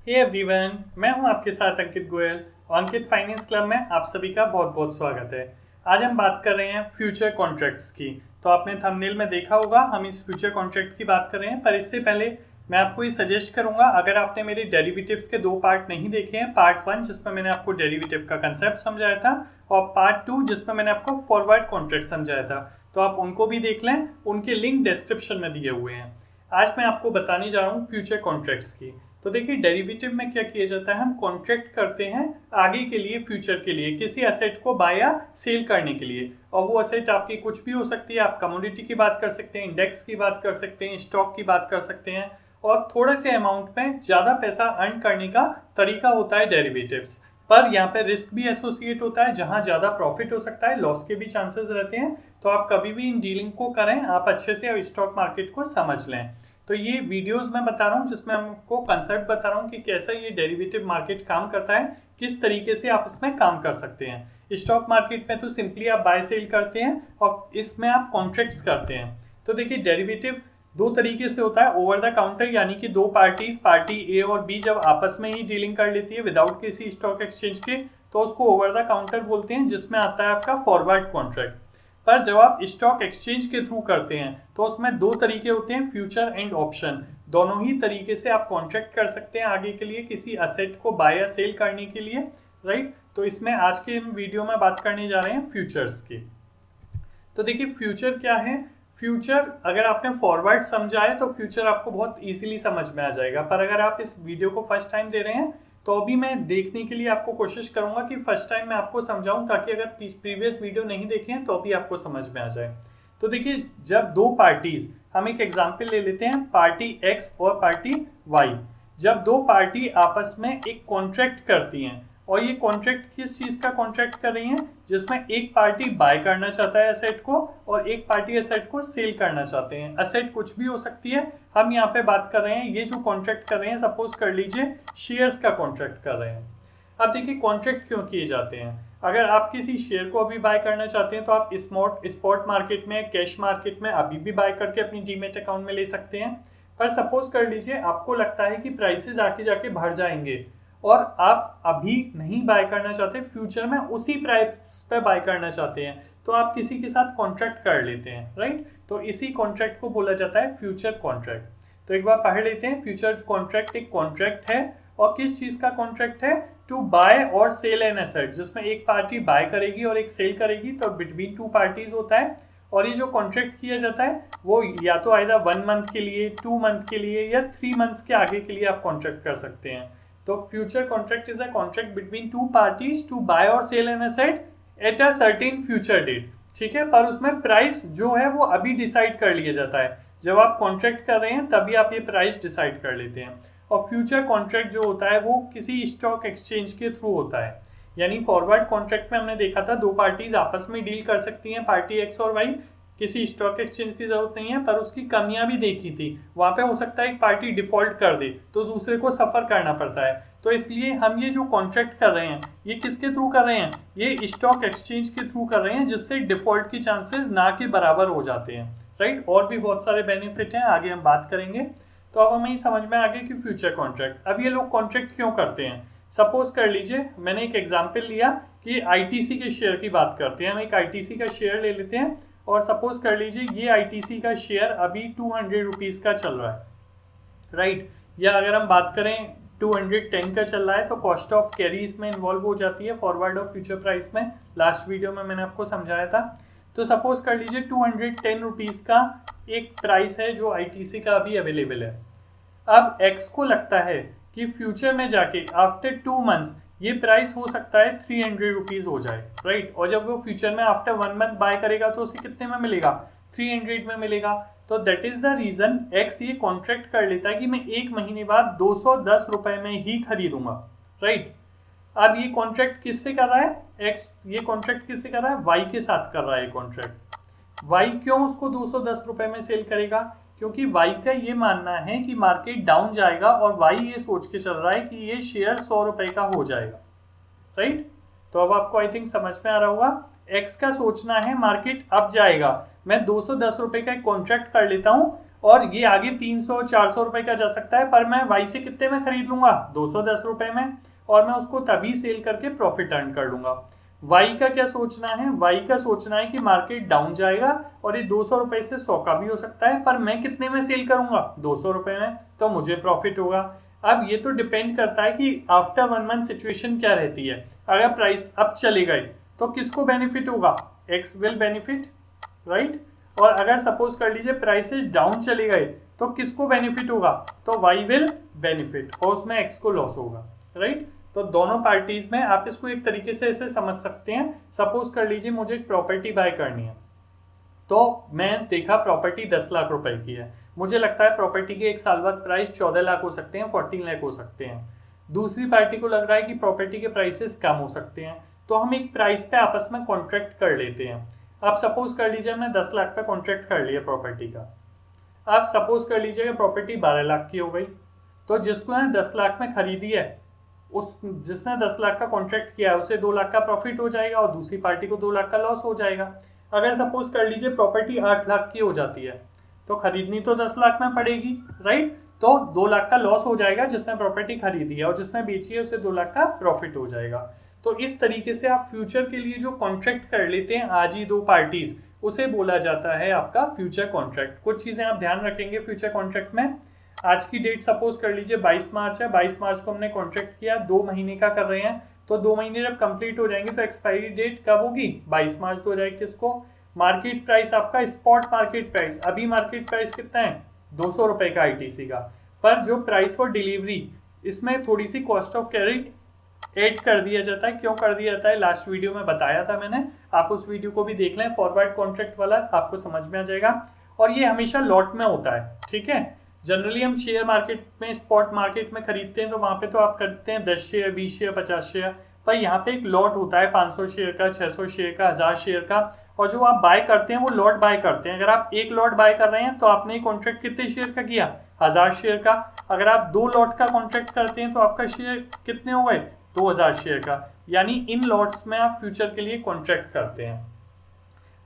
Hey everyone, मैं हूं आपके साथ अंकित गोयल और अंकित फाइनेंस क्लब में आप सभी का बहुत बहुत स्वागत है। आज हम बात कर रहे हैं फ्यूचर कॉन्ट्रैक्ट्स की। तो आपने थंबनेल में देखा होगा हम इस फ्यूचर कॉन्ट्रैक्ट की बात कर रहे हैं, पर इससे पहले मैं आपको ये सजेस्ट करूंगा, अगर आपने मेरे डेरिवेटिव्स के 2 पार्ट नहीं देखे हैं, पार्ट 1 जिसमें मैंने आपको डेरिवेटिव का कंसेप्ट समझाया था और पार्ट 2 जिसमें मैंने आपको फॉरवर्ड कॉन्ट्रैक्ट समझाया था, तो आप उनको भी देख लें। उनके लिंक डिस्क्रिप्शन में दिए हुए हैं। आज मैं आपको बताने जा रहा हूँ फ्यूचर कॉन्ट्रैक्ट्स की। तो देखिए, डेरिवेटिव में क्या किया जाता है, हम कॉन्ट्रैक्ट करते हैं आगे के लिए, फ्यूचर के लिए, किसी एसेट को बाय या सेल करने के लिए। और वो एसेट आपकी कुछ भी हो सकती है। आप कमोडिटी की बात कर सकते हैं, इंडेक्स की बात कर सकते हैं, स्टॉक की बात कर सकते हैं, और थोड़े से अमाउंट में ज़्यादा पैसा अर्न करने का तरीका होता है डेरिवेटिव्स। पर यहाँ पे रिस्क भी एसोसिएट होता है, जहाँ ज़्यादा प्रॉफिट हो सकता है, लॉस के भी चांसेस रहते हैं। तो आप कभी भी इन डीलिंग को करें, आप अच्छे से स्टॉक मार्केट को समझ लें। तो ये वीडियोस मैं बता रहा हूँ जिसमें हमको कंसेप्ट बता रहा हूँ कि कैसा ये डेरिवेटिव मार्केट काम करता है, किस तरीके से आप इसमें काम कर सकते हैं। स्टॉक मार्केट में तो सिंपली आप बाय सेल करते हैं और इसमें आप कॉन्ट्रैक्ट्स करते हैं। तो देखिए, डेरिवेटिव 2 तरीके से होता है। ओवर द काउंटर, यानी कि 2 पार्टीज, पार्टी ए और बी जब आपस में ही डीलिंग कर लेती है विदाउट किसी स्टॉक एक्सचेंज के, तो उसको ओवर द काउंटर बोलते हैं, जिसमें आता है आपका फॉरवर्ड कॉन्ट्रैक्ट। पर जब आप स्टॉक एक्सचेंज के थ्रू करते हैं तो उसमें 2 तरीके होते हैं, फ्यूचर एंड ऑप्शन। दोनों ही तरीके से आप कॉन्ट्रैक्ट कर सकते हैं आगे के लिए, किसी असेट को बाय या सेल करने के लिए, राइट। तो इसमें आज के वीडियो में बात करने जा रहे हैं फ्यूचर्स की। तो देखिए, फ्यूचर क्या है। फ्यूचर अगर आपने फॉरवर्ड समझा है तो फ्यूचर आपको बहुत इजीली समझ में आ जाएगा। पर अगर आप इस वीडियो को फर्स्ट टाइम दे रहे हैं तो अभी मैं देखने के लिए आपको कोशिश करूंगा कि फर्स्ट टाइम मैं आपको समझाऊं, ताकि अगर प्रीवियस वीडियो नहीं देखे हैं तो अभी आपको समझ में आ जाए। तो देखिए, जब 2 पार्टीज, हम एक एग्जांपल ले लेते हैं, पार्टी एक्स और पार्टी वाई। जब 2 पार्टी आपस में एक कॉन्ट्रैक्ट करती हैं, और ये कॉन्ट्रैक्ट किस चीज का कॉन्ट्रैक्ट कर रही हैं, जिसमें एक पार्टी बाय करना चाहता है एसेट को और एक पार्टी एसेट को सेल करना चाहते हैं। एसेट कुछ भी हो सकती है, हम यहाँ पे बात कर रहे हैं, ये जो कॉन्ट्रैक्ट कर रहे हैं, सपोज कर लीजिए शेयर्स का कॉन्ट्रैक्ट कर रहे हैं। अब देखिए, कॉन्ट्रैक्ट क्यों किए जाते हैं। अगर आप किसी शेयर को अभी बाय करना चाहते हैं तो आप स्पॉट मार्केट में, कैश मार्केट में अभी भी बाय करके अपनी डीमेट अकाउंट में ले सकते हैं। पर सपोज कर लीजिए आपको लगता है कि प्राइसेस आके जाके बढ़ जाएंगे और आप अभी नहीं बाय करना चाहते, फ्यूचर में उसी प्राइस पे बाय करना चाहते हैं, तो आप किसी के साथ कॉन्ट्रैक्ट कर लेते हैं, राइट। तो इसी कॉन्ट्रैक्ट को बोला जाता है फ्यूचर कॉन्ट्रैक्ट। तो एक बार पढ़ लेते हैं। फ्यूचर कॉन्ट्रैक्ट एक कॉन्ट्रैक्ट है, और किस चीज का कॉन्ट्रैक्ट है, टू बाय और सेल एन एसेट, जिसमें एक पार्टी बाय करेगी और एक सेल करेगी, तो बिटवीन 2 पार्टीज होता है। और ये जो कॉन्ट्रैक्ट किया जाता है वो या तो आइदर 1 मंथ के लिए, 2 मंथ के लिए या 3 मंथ्स के आगे के लिए आप कॉन्ट्रैक्ट कर सकते हैं। तो future contract is a contract between 2 parties to buy और sell an asset at a certain future date, ठीक है। पर उसमें प्राइस जो है वो अभी डिसाइड कर लिया जाता है। जब आप कॉन्ट्रैक्ट कर रहे हैं तभी आप ये प्राइस डिसाइड कर लेते हैं। और फ्यूचर कॉन्ट्रैक्ट जो होता है वो किसी स्टॉक एक्सचेंज के थ्रू होता है। यानी फॉरवर्ड कॉन्ट्रैक्ट में हमने देखा था 2 पार्टीज आपस में डील कर सकती हैं, पार्टी एक्स और वाई, किसी स्टॉक एक्सचेंज की जरूरत नहीं है। पर उसकी कमियां भी देखी थी, वहां पे हो सकता है एक पार्टी डिफॉल्ट कर दे तो दूसरे को सफर करना पड़ता है। तो इसलिए हम ये जो कॉन्ट्रैक्ट कर रहे हैं ये किसके थ्रू कर रहे हैं, ये स्टॉक एक्सचेंज के थ्रू कर रहे हैं, जिससे डिफॉल्ट की चांसेस ना के बराबर हो जाते हैं, राइट। और भी बहुत सारे बेनिफिट हैं, आगे हम बात करेंगे। तो अब हमें समझ में आ गया कि फ्यूचर कॉन्ट्रैक्ट, अब ये लोग कॉन्ट्रैक्ट क्यों करते हैं। सपोज कर लीजिए, मैंने एक एग्जाम्पल लिया कि आईटीसी के शेयर की बात करते हैं। हम एक आईटीसी का शेयर ले लेते हैं और सपोज कर लीजिए ये आईटीसी का शेयर अभी 200 रुपीज का चल रहा है, राइट। या अगर हम बात करें 210 का चल रहा है, तो कॉस्ट ऑफ कैरी इसमें इन्वॉल्व हो जाती है फॉरवर्ड और फ्यूचर प्राइस में। लास्ट वीडियो में मैंने आपको समझाया था। तो सपोज कर लीजिए 210 रुपीज का एक प्राइस है जो आईटीसी का अभी अवेलेबल है। अब एक्स को लगता है कि फ्यूचर में जाके आफ्टर 2 मंथ्स ये प्राइस हो सकता है 300 रुपीज हो जाए, राइट। और जब वो फ्यूचर में आफ्टर 1 मंथ बाय करेगा तो उसे कितने में मिलेगा, 300 में मिलेगा। तो that is the reason X ये कॉन्ट्रैक्ट कर लेता है कि मैं 1 महीने बाद 210 रुपए में ही खरीदूंगा, राइट। अब ये कॉन्ट्रैक्ट किससे कर रहा है, एक्स ये कॉन्ट्रैक्ट किससे कर रहा है, वाई के साथ कर रहा है कॉन्ट्रैक्ट। वाई क्यों उसको 210 रुपए में सेल करेगा, क्योंकि वाई का ये मानना है कि मार्केट डाउन जाएगा और वाई ये सोच के चल रहा है कि ये शेयर 100 रुपए का हो जाएगा, राइट। तो अब आपको आई थिंक समझ में आ रहा होगा, एक्स का सोचना है मार्केट अप जाएगा, मैं 210 रुपए का एक कॉन्ट्रैक्ट कर लेता हूं और ये आगे 300-400 रुपए का जा सकता है, पर मैं वाई से कितने में खरीद लूंगा, 210 रुपए में, और मैं उसको तभी सेल करके प्रॉफिट अर्न कर लूंगा। वाई का क्या सोचना है, वाई का सोचना है कि मार्केट डाउन जाएगा और ये 200 रुपए से 100 का भी हो सकता है, पर मैं कितने में सेल करूंगा, 200 रुपए में, तो मुझे प्रॉफिट होगा। अब ये तो डिपेंड करता है कि आफ्टर 1 मंथ सिचुएशन क्या रहती है। अगर प्राइस अप चले गए तो किसको बेनिफिट होगा, एक्स विल बेनिफिट, राइट। और अगर सपोज कर लीजिए प्राइसेस डाउन चले गए तो किसको बेनिफिट होगा, तो वाई विल बेनिफिट, और उसमें एक्स को लॉस होगा, राइट। तो दोनों पार्टीज में आप इसको एक तरीके से ऐसे समझ सकते हैं। सपोज कर लीजिए मुझे एक प्रॉपर्टी बाय करनी है, तो मैं देखा प्रॉपर्टी 10 लाख रुपए की है, मुझे लगता है प्रॉपर्टी के 1 साल बाद प्राइस 14 लाख हो सकते हैं, 14 लाख हो सकते हैं। दूसरी पार्टी को लग रहा है कि प्रॉपर्टी के प्राइसेस कम हो सकते हैं, तो हम एक प्राइस पे आपस में कॉन्ट्रैक्ट कर लेते हैं। आप सपोज कर लीजिए हमने 10 लाख पे कॉन्ट्रैक्ट कर लिया प्रॉपर्टी का। आप सपोज कर लीजिए प्रॉपर्टी 12 लाख की हो गई, तो जिसको ने 10 लाख में खरीदी है, उस जिसने 10 लाख का कॉन्ट्रैक्ट किया है उसे 2 लाख का प्रॉफिट हो जाएगा और दूसरी पार्टी को 2 लाख का लॉस हो जाएगा। अगर सपोज कर लीजिए प्रॉपर्टी 8 लाख की हो जाती है, तो खरीदनी तो 10 लाख में पड़ेगी, राइट। तो 2 लाख का लॉस हो जाएगा जिसने प्रॉपर्टी खरीदी है, और जिसने बेची है उसे 2 लाख का प्रॉफिट हो जाएगा। तो इस तरीके से आप फ्यूचर के लिए जो कॉन्ट्रैक्ट कर लेते हैं आज ही 2 पार्टीज, उसे बोला जाता है आपका फ्यूचर कॉन्ट्रैक्ट। कुछ चीजें आप ध्यान रखेंगे फ्यूचर कॉन्ट्रैक्ट में। आज की डेट सपोज कर लीजिए 22 मार्च है, 22 मार्च को हमने कॉन्ट्रैक्ट किया, 2 महीने का कर रहे हैं, तो 2 महीने जब कंप्लीट हो जाएंगे तो एक्सपायरी डेट कब होगी, 22 मार्च 2021 को। मार्केट प्राइस आपका स्पॉट मार्केट प्राइस, अभी मार्केट प्राइस कितना है, 200 रुपए का आईटीसी का, पर जो प्राइस फॉर डिलीवरी, इसमें थोड़ी सी कॉस्ट ऑफ कैरी ऐड कर दिया जाता है। क्यों कर दिया जाता है, लास्ट वीडियो में बताया था मैंने, आप उस वीडियो को भी देख लें, फॉरवर्ड कॉन्ट्रैक्ट वाला, आपको समझ में आ जाएगा। और ये हमेशा लॉट में होता है, ठीक है। जनरली हम शेयर मार्केट में, स्पॉट मार्केट में खरीदते हैं तो वहां पे तो आप करते हैं 10 शेयर, 20 शेयर, 50 शेयर, पर यहाँ पे एक लॉट होता है 500 शेयर का, 600 शेयर का, 1000 शेयर का, और जो आप बाय करते हैं वो लॉट बाय करते हैं। अगर आप एक लॉट बाय कर रहे हैं तो आपने कॉन्ट्रैक्ट कितने शेयर का किया, 1000 शेयर का। अगर आप 2 लॉट का कॉन्ट्रैक्ट करते हैं तो आपका शेयर कितने हो गए, 2000 शेयर का। यानी इन लॉट्स में आप फ्यूचर के लिए कॉन्ट्रैक्ट करते हैं।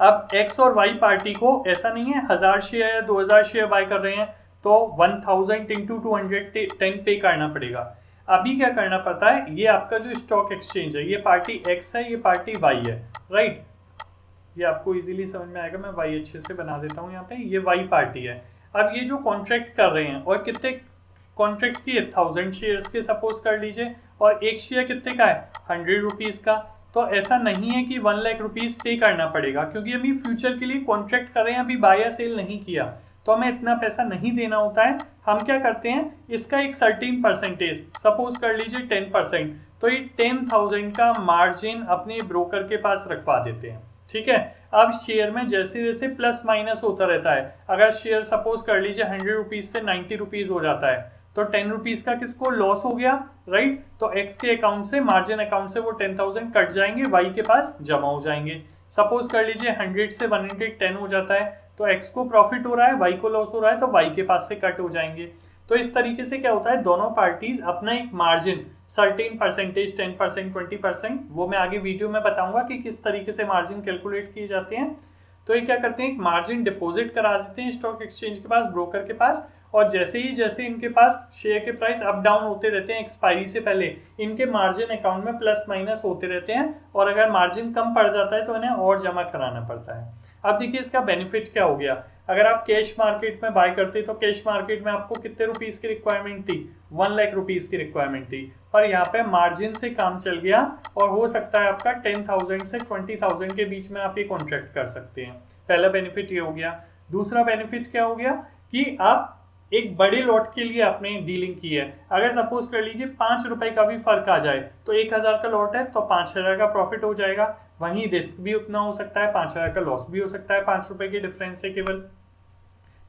अब एक्स और वाई पार्टी को ऐसा नहीं है 1000 शेयर या 2000 शेयर बाय कर रहे हैं तो 1000 इंटू 210 पे करना पड़ेगा। अभी क्या करना पड़ता है, ये आपका जो स्टॉक एक्सचेंज है, ये पार्टी एक्स है, ये पार्टी वाई है, राइट। ये आपको इजीली समझ में आएगा, मैं वाई अच्छे से बना देता हूँ यहाँ पे, ये वाई पार्टी है। अब ये जो कॉन्ट्रैक्ट कर रहे हैं, और कितने कॉन्ट्रैक्ट किए, 1000 शेयर्स के सपोज कर लीजिए, और एक शेयर कितने का है, 100 रुपीज का। तो ऐसा नहीं है कि 1 लाख रुपीज पे करना पड़ेगा, क्योंकि अभी फ्यूचर के लिए कॉन्ट्रैक्ट कर रहे हैं, अभी बाय या सेल नहीं किया, तो हमें इतना पैसा नहीं देना होता है। हम क्या करते हैं, इसका एक सर्टेन परसेंटेज, सपोज कर लीजिए 10%, तो ये 10,000 का मार्जिन अपने ब्रोकर के पास रखवा देते हैं, ठीक है। अब शेयर में जैसे जैसे प्लस माइनस होता रहता है, अगर शेयर सपोज कर लीजिए 100 रुपीज से 90 रुपीज हो जाता है, तो 10 रुपीज का किसको लॉस हो गया, राइट। तो एक्स के अकाउंट से, मार्जिन अकाउंट से वो 10,000 कट जाएंगे, वाई के पास जमा हो जाएंगे। सपोज कर लीजिए 100 से 110 हो जाता है, तो एक्स को प्रॉफिट हो रहा है, वाई को लॉस हो रहा है, तो वाई के पास से कट हो जाएंगे। तो इस तरीके से क्या होता है, दोनों पार्टीज अपना एक मार्जिन, सर्टेन परसेंटेज, 10%, 20%, वो मैं आगे वीडियो में बताऊंगा कि किस तरीके से मार्जिन कैलकुलेट किए जाते हैं। तो ये क्या करते हैं, एक मार्जिन डिपॉजिट करा देते हैं स्टॉक एक्सचेंज के पास, ब्रोकर के पास, और जैसे इनके पास शेयर के प्राइस अप डाउन होते रहते हैं, एक्सपायरी से पहले इनके मार्जिन अकाउंट में प्लस माइनस होते रहते हैं, और अगर मार्जिन कम पड़ जाता है तो इन्हें और जमा कराना पड़ता है। अब देखिए इसका बेनिफिट क्या हो गया, अगर आप कैश मार्केट में बाय करते तो कैश मार्केट में आपको कितने रुपीस की रिक्वायरमेंट थी, 1 लाख रुपीस की रिक्वायरमेंट थी, पर यहाँ पे मार्जिन से काम चल गया, और हो सकता है आपका 10,000 से 20,000 के बीच में आप ये कॉन्ट्रैक्ट कर सकते हैं। पहला बेनिफिट ये हो गया। दूसरा बेनिफिट क्या हो गया कि आप एक बड़े लॉट के लिए आपने डीलिंग की है। अगर सपोज कर लीजिए 5 रुपए का भी फर्क आ जाए, तो 1000 का लॉट है तो 5000 का प्रॉफिट हो जाएगा, वहीं रिस्क भी उतना हो सकता है, 5000 का लॉस भी हो सकता है 5 रुपए के डिफरेंस से केवल।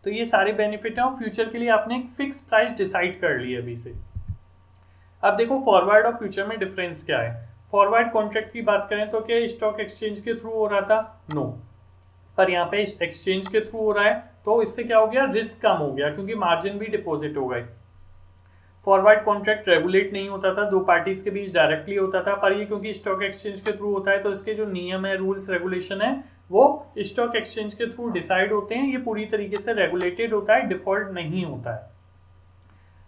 तो ये सारे बेनिफिट है, और फ्यूचर के लिए आपने एक फिक्स प्राइस डिसाइड कर ली अभी से। अब देखो फॉरवर्ड और फ्यूचर में डिफरेंस क्या है। फॉरवर्ड कॉन्ट्रैक्ट की बात करें तो क्या स्टॉक एक्सचेंज के थ्रू हो रहा था, नो, पर यहाँ पे एक्सचेंज के थ्रू हो रहा है, तो इससे क्या हो गया, रिस्क कम हो गया, क्योंकि मार्जिन भी डिपॉजिट हो गए। फॉरवर्ड कॉन्ट्रैक्ट रेगुलेट नहीं होता था, 2 पार्टीज के बीच डायरेक्टली होता था, पर ये क्योंकि स्टॉक एक्सचेंज के थ्रू होता है तो इसके जो नियम है, रूल्स रेगुलेशन है, वो स्टॉक एक्सचेंज के थ्रू डिसाइड होते हैं। ये पूरी तरीके से रेगुलेटेड होता है, डिफॉल्ट नहीं होता है।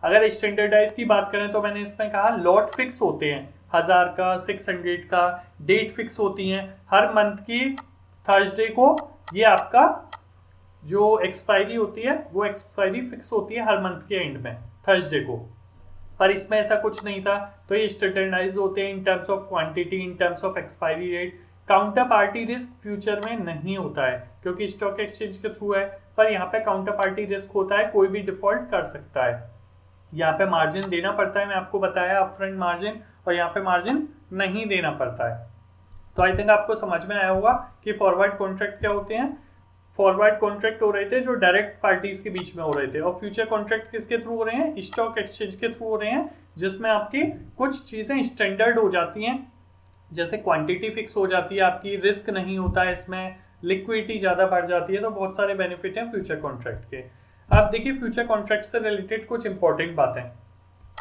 अगर स्टैंडर्डाइज की बात करें तो मैंने इसमें कहा लॉट फिक्स होते हैं, 1000 का, 600 का, डेट फिक्स होती हैं हर मंथ की थर्सडे को। ये आपका जो एक्सपायरी होती है वो एक्सपायरी फिक्स होती है हर मंथ के एंड में थर्सडे को। पर इसमें ऐसा कुछ नहीं था, तो ये स्टैंडर्डाइज होते हैं in terms of quantity, in terms of expiry date. Counter party risk future में नहीं होता है क्योंकि स्टॉक एक्सचेंज के थ्रू है, पर यहाँ पे काउंटर पार्टी रिस्क होता है, कोई भी डिफॉल्ट कर सकता है। यहाँ पे मार्जिन देना पड़ता है, मैं आपको बताया अपफ्रंट मार्जिन, और यहाँ पे मार्जिन नहीं देना पड़ता है। तो आई थिंक आपको समझ में आया होगा कि फॉरवर्ड कॉन्ट्रैक्ट क्या होते हैं। फॉरवर्ड कॉन्ट्रैक्ट हो रहे थे जो डायरेक्ट पार्टीज के बीच में हो रहे थे, और फ्यूचर कॉन्ट्रैक्ट किसके थ्रू हो रहे हैं, स्टॉक एक्सचेंज के थ्रू हो रहे हैं, जिसमें आपकी कुछ चीजें स्टैंडर्ड हो जाती हैं, जैसे क्वांटिटी फिक्स हो जाती है आपकी, रिस्क नहीं होता है इसमें, लिक्विडिटी ज्यादा बढ़ जाती है। तो बहुत सारे बेनिफिट हैं फ्यूचर कॉन्ट्रैक्ट के। अब देखिए फ्यूचर कॉन्ट्रैक्ट से रिलेटेड कुछ इंपॉर्टेंट बातें।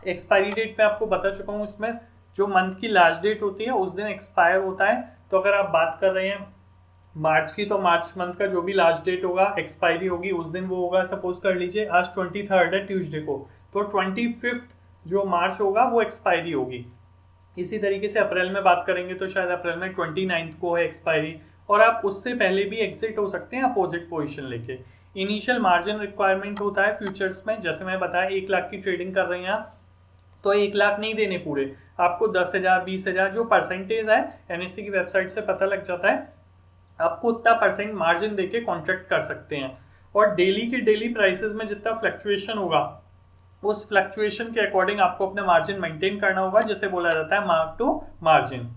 एक्सपायरी डेट में आपको बता चुका हूँ, इसमें जो मंथ की लास्ट डेट होती है उस दिन एक्सपायर होता है। तो अगर आप बात कर रहे हैं मार्च की, तो मार्च मंथ का जो भी लास्ट डेट होगा, एक्सपायरी होगी उस दिन वो होगा। सपोज कर लीजिए आज 23 है ट्यूसडे को, तो 25 जो मार्च होगा वो एक्सपायरी होगी। इसी तरीके से अप्रैल में बात करेंगे तो शायद अप्रैल में 29 को है एक्सपायरी, और आप उससे पहले भी एग्जिट हो सकते हैं अपोजिट पोजीशन लेके। इनिशियल मार्जिन रिक्वायरमेंट होता है फ्यूचर्स में, जैसे मैं बताया 1 लाख की ट्रेडिंग कर रहे हैं आप, तो 1 लाख नहीं देने पूरे, आपको 10,000 20,000 जो परसेंटेज है एनएससी की वेबसाइट से पता लग जाता है, आपको उतना परसेंट मार्जिन देके कॉन्ट्रैक्ट कर सकते हैं। और डेली के डेली प्राइसेस में जितना फ्लक्चुएशन होगा उस फ्लक्चुएशन के अकॉर्डिंग आपको अपना मार्जिन मेंटेन करना होगा, जिसे बोला जाता है मार्क टू मार्जिन।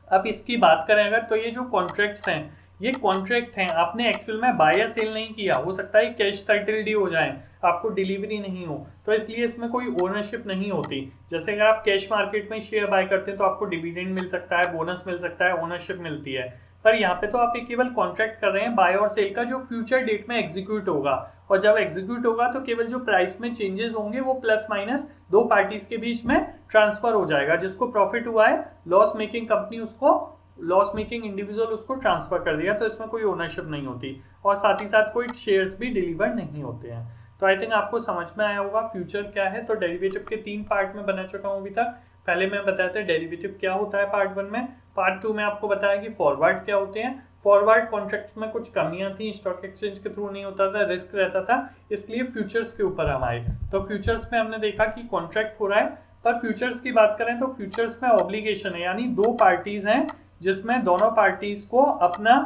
अब इसकी बात करें अगर, तो ये जो कॉन्ट्रैक्ट्स हैं ये कॉन्ट्रैक्ट हैं, आपने एक्चुअल में बाय या सेल नहीं किया, हो सकता है कैश टाइटल डी हो जाए, आपको डिलीवरी नहीं हो, तो इसलिए इसमें कोई ओनरशिप नहीं होती। जैसे अगर आप कैश मार्केट में शेयर बाय करते हैं तो आपको डिविडेंड मिल सकता है, बोनस मिल सकता है, ओनरशिप मिलती है। पर यहाँ पे तो आप एक केवल कॉन्ट्रैक्ट कर रहे हैं बाय और सेल का, जो फ्यूचर डेट में एग्जीक्यूट होगा, और जब एग्जीक्यूट होगा तो केवल जो प्राइस में चेंजेस होंगे वो प्लस माइनस दो पार्टीज के बीच में ट्रांसफर हो जाएगा। जिसको प्रॉफिट हुआ है लॉस मेकिंग कंपनी उसको, लॉस मेकिंग इंडिविजुअल उसको ट्रांसफर कर दिया, तो इसमें कोई ओनरशिप नहीं होती, और साथ ही साथ कोई शेयर्स भी डिलीवर नहीं होते हैं। तो आई थिंक आपको समझ में आया होगा फ्यूचर क्या है। तो डेरिवेटिव के 3 पार्ट में बना चुका हूँ अभी तक। पहले मैं बताया था डेरिवेटिव क्या होता है पार्ट 1 में। पार्ट 2 में आपको बताया कि फॉरवर्ड क्या होते हैं। फॉरवर्ड कॉन्ट्रैक्ट्स में कुछ कमियां थी, स्टॉक एक्सचेंज के थ्रू नहीं होता था, रिस्क रहता था, इसलिए फ्यूचर्स के ऊपर हम आए। तो फ्यूचर्स में हमने देखा कि कॉन्ट्रैक्ट हो रहा है, पर फ्यूचर्स की बात करें तो फ्यूचर्स में ऑब्लिगेशन है, यानी 2 पार्टीज हैं जिसमें दोनों पार्टीज को अपना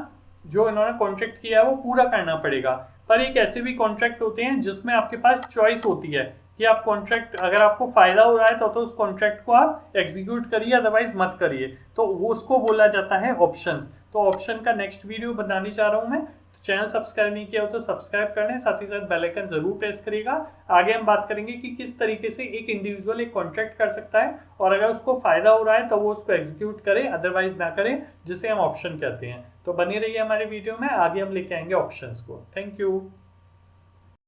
जो इन्होंने कॉन्ट्रैक्ट किया है वो पूरा करना पड़ेगा। पर एक ऐसे भी कॉन्ट्रैक्ट होते हैं जिसमें आपके पास चॉइस होती है कि आप कॉन्ट्रैक्ट, अगर आपको फायदा हो रहा है तो उस कॉन्ट्रैक्ट को आप एग्जीक्यूट करिए, अदरवाइज मत करिए, तो वो उसको बोला जाता है ऑप्शंस। तो ऑप्शन का नेक्स्ट वीडियो बनाने जा रहा हूं मैं, तो चैनल सब्सक्राइब नहीं किया हो तो सब्सक्राइब करने, साथ ही साथ बेल आइकन जरूर प्रेस करिएगा। आगे हम बात करेंगे कि किस तरीके से एक इंडिविजुअल एक कॉन्ट्रैक्ट कर सकता है, और अगर उसको फायदा हो रहा है तो वो उसको एग्जीक्यूट करे, अदरवाइज ना करे, जिसे हम ऑप्शन कहते हैं। तो बनी रहिए हमारे वीडियो में, आगे हम लेके आएंगे ऑप्शंस को। Thank you.